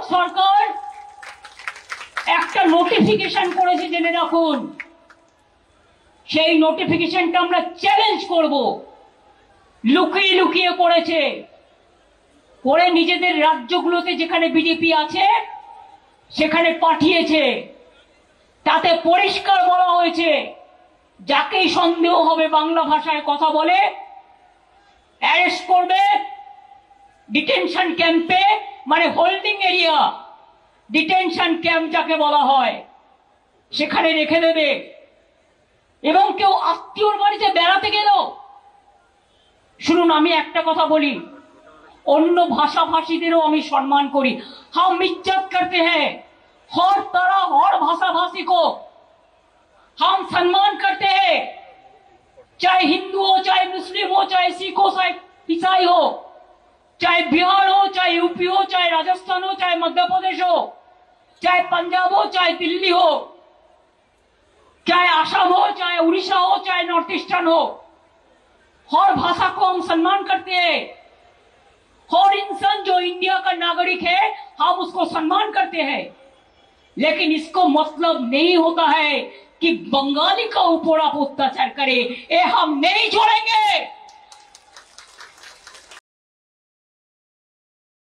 ভারত সরকার একটা নোটিফিকেশন করেছে, জেনে রাখুন। সেই নোটিফিকেশনটা আমরা চ্যালেঞ্জ করব। লুকিয়ে লুকিয়ে করেছে, করে নিজেদের রাজ্যগুলোতে যেখানে বিজেপি আছে সেখানে পাঠিয়েছে। তাতে পরিষ্কার বলা হয়েছে, যাকেই সন্দেহ হবে বাংলা ভাষায় কথা বলে অ্যারেস্ট করবে, ডিটেনশন ক্যাম্পে, মানে হোল্ডিং এরিয়া, ডিটেনশন ক্যাম্প যাকে বলা হয়, সেখানে রেখে দেবে। এবং কেউ আত্মীয়র বাড়িতে বেড়াতে গেল, শুনুন আমি একটা কথা বলি, অন্য ভাষাভাষীদেরও আমি সম্মান করি। हम इज्जत करते हैं हर तरह और भाषा भाषी को हम सम्मान करते हैं, चाहे हिंदू हो, चाहे मुस्लिम हो, चाहे सिख हो, चाहे ईसाई हो, चाहे बिहार हो, चाहे यूपी हो, चाहे राजस्थान हो, चाहे मध्य प्रदेश हो, चाहे पंजाब हो, चाहे दिल्ली हो, चाहे असम हो, चाहे उड़ीसा हो, चाहे नॉर्थ ईस्टर्न हो, हर भाषा को हम सम्मान करते हैं। हर इंसान जो इंडिया का नागरिक है हम उसको सम्मान करते हैं। लेकिन इसको मतलब नहीं होता है कि बंगाली का ऊपर आप अत्याचार करें, ये हम नहीं छोड़ेंगे।